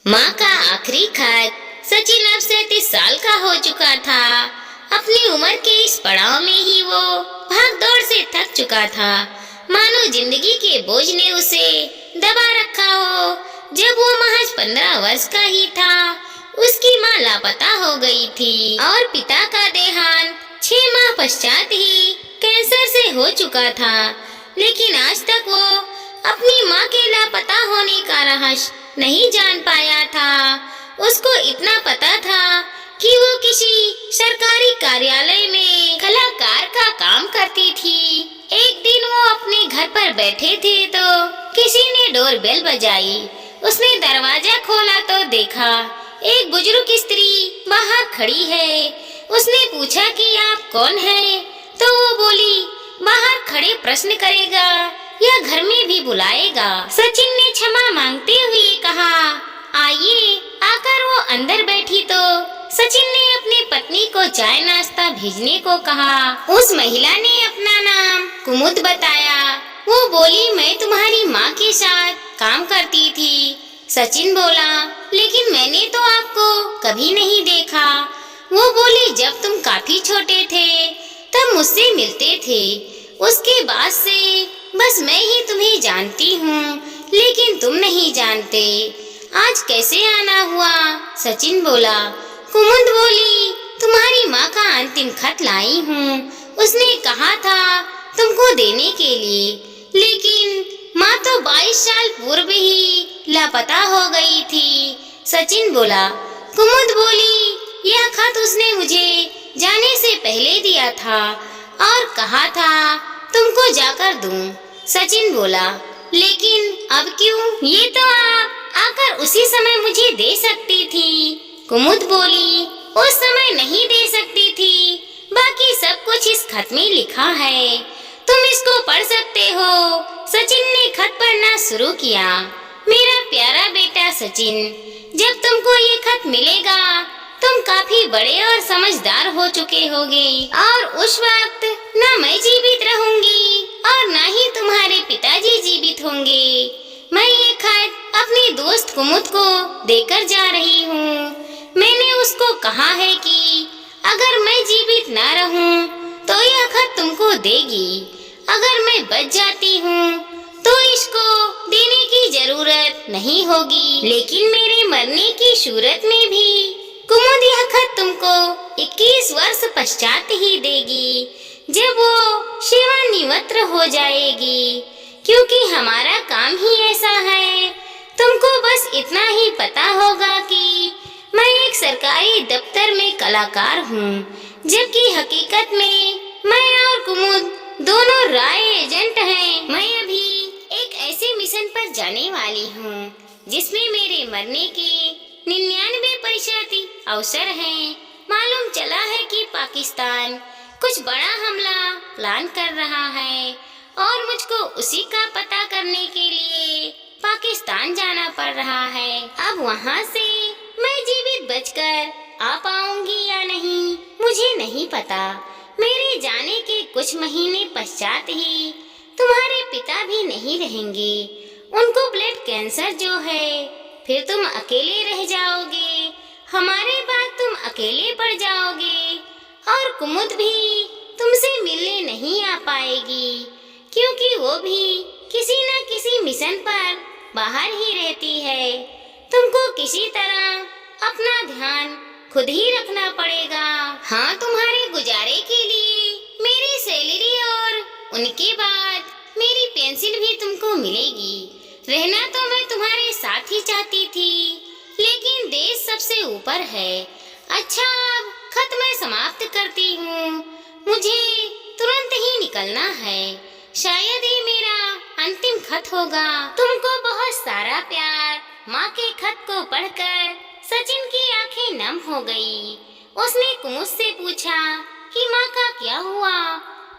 माँ का आखिरी खत। सचिन अब 37 साल का हो चुका था। अपनी उम्र के इस पड़ाव में ही वो भाग दौड़ से थक चुका था, मानो जिंदगी के बोझ ने उसे दबा रखा हो। जब वो महज 15 वर्ष का ही था, उसकी माँ लापता हो गई थी और पिता का देहांत 6 माह पश्चात ही कैंसर से हो चुका था। लेकिन आज तक वो अपनी माँ के लापता होने का रहस्य नहीं जान पाया था। उसको इतना पता था कि वो किसी सरकारी कार्यालय में कलाकार का काम करती थी। एक दिन वो अपने घर पर बैठे थे तो किसी ने डोरबेल बजाई। उसने दरवाजा खोला तो देखा एक बुजुर्ग स्त्री बाहर खड़ी है। उसने पूछा कि आप कौन हैं? तो वो बोली, बाहर खड़े प्रश्न करेगा या घर में भी बुलाएगा? सचिन ने क्षमा मांगते हुए कहा, आइए। आकर वो अंदर बैठी तो सचिन ने अपनी पत्नी को चाय नाश्ता भेजने को कहा। उस महिला ने अपना नाम कुमुद बताया। वो बोली, मैं तुम्हारी माँ के साथ काम करती थी। सचिन बोला, लेकिन मैंने तो आपको कभी नहीं देखा। वो बोली, जब तुम काफी छोटे थे तब मुझसे मिलते थे। उसके बाद से बस मैं ही तुम्हें जानती हूँ, लेकिन तुम नहीं जानते। आज कैसे आना हुआ? सचिन बोला। कुमुद बोली, तुम्हारी माँ का अंतिम खत लाई हूँ। उसने कहा था तुमको देने के लिए, लेकिन माँ तो 22 साल पूर्व ही लापता हो गई थी। सचिन बोला। कुमुद बोली, यह खत उसने मुझे जाने से पहले दिया था और कहा था तुमको जाकर दूं। सचिन बोला, लेकिन अब क्यों? ये तो आप आकर उसी समय मुझे दे सकती थी। कुमुद बोली, उस समय नहीं दे सकती थी, बाकी सब कुछ इस खत में लिखा है, तुम इसको पढ़ सकते हो। सचिन ने खत पढ़ना शुरू किया। मेरा प्यारा बेटा सचिन, जब तुमको ये खत मिलेगा तुम काफी बड़े और समझदार हो चुके होगे और उस वक्त ना मैं जीवित रहूंगी और ना ही तुम्हारे पिताजी जीवित होंगे। मैं ये खत अपनी दोस्त कुमुद को देकर जा रही हूँ। मैंने उसको कहा है कि अगर मैं जीवित ना रहूँ तो यह खत तुमको देगी। अगर मैं बच जाती हूँ तो इसको देने की जरूरत नहीं होगी, लेकिन मेरे मरने की सूरत में भी कुमुद यह खत तुमको 21 वर्ष पश्चात ही देगी, जब वो सेवानिवृत्त हो जाएगी, क्योंकि हमारा काम ही ऐसा है। तुमको बस इतना ही पता होगा कि मैं एक सरकारी दफ्तर में कलाकार हूँ, जबकि हकीकत में मैं और कुमुद दोनों राय एजेंट हैं। मैं अभी एक ऐसे मिशन पर जाने वाली हूँ जिसमें मेरे मरने के 99% अवसर हैं। मालूम चला है कि पाकिस्तान कुछ बड़ा हमला प्लान कर रहा है और मुझको उसी का पता करने के लिए पाकिस्तान जाना पड़ रहा है। अब वहाँ से मैं जीवित बचकर आ पाऊंगी या नहीं मुझे नहीं पता। मेरे जाने के कुछ महीने पश्चात ही तुम्हारे पिता भी नहीं रहेंगे, उनको ब्लड कैंसर जो है। फिर तुम अकेले रह जाओगे, हमारे बाद तुम अकेले पड़ जाओगे और कुमुद भी तुमसे मिलने नहीं आ पाएगी, क्योंकि वो भी किसी न किसी मिशन पर बाहर ही रहती है। तुमको किसी तरह अपना ध्यान खुद ही रखना पड़ेगा। हाँ, तुम्हारे गुजारे के लिए मेरी सैलरी और उनके बाद मेरी पेंशन भी तुमको मिलेगी। रहना तो मैं तुम्हारे साथ ही चाहती थी, लेकिन देश सबसे ऊपर है। अच्छा, अब खत मैं समाप्त करती हूँ, मुझे तुरंत ही निकलना है। शायद ये मेरा अंतिम खत होगा। तुमको बहुत सारा प्यार। माँ के खत को पढ़कर सचिन की आंखें नम हो गई। उसने कुमुद से पूछा कि माँ का क्या हुआ।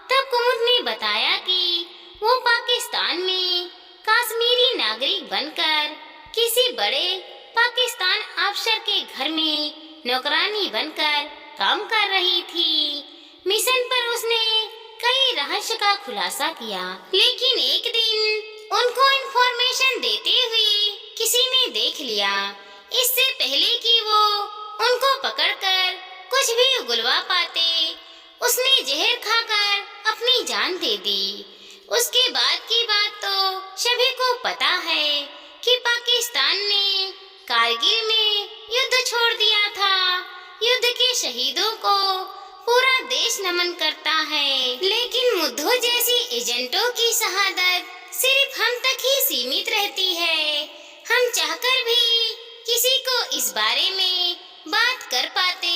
तब कुमुद ने बताया कि वो पाकिस्तान में कश्मीरी नागरिक बनकर किसी बड़े पाकिस्तान अफसर के घर में नौकरानी बनकर काम कर रही थी। मिशन पर उसने कई रहस्य का खुलासा किया, लेकिन एक दिन उनको इंफॉर्मेशन देते हुए किसी ने देख लिया। इससे पहले कि वो उनको पकड़कर कुछ भी उगलवा पाते, उसने जहर खाकर अपनी जान दे दी। उसके बाद की बात तो सभी को पता है कि पाकिस्तान ने कारगिल में युद्ध छोड़ दिया था। युद्ध के शहीदों को पूरा देश नमन करता है, लेकिन मुद्दों जैसी एजेंटों की शहादत सिर्फ हम तक ही सीमित रहती है। हम चाहकर भी किसी को इस बारे में बात कर पाते।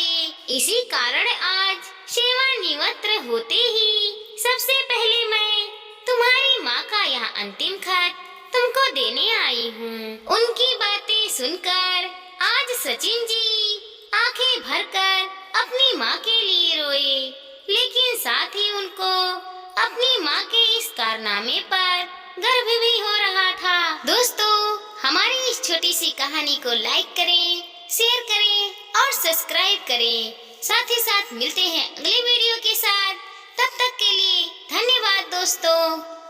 इसी कारण आज सेवानिवृत्त होते ही सबसे पहले मैं तुम्हारी माँ का यह अंतिम खत तुमको देने आई हूँ। उनकी बातें सुनकर आज सचिन जी आंखें भरकर अपनी माँ के लिए रोए, लेकिन साथ ही उनको अपनी माँ के इस कारनामे पर गर्व भी हो रहा था। दोस्तों, हमारी इस छोटी सी कहानी को लाइक करें, शेयर करें और सब्सक्राइब करें। साथ ही साथ मिलते हैं अगले वीडियो के साथ। तब तक के लिए धन्यवाद दोस्तों।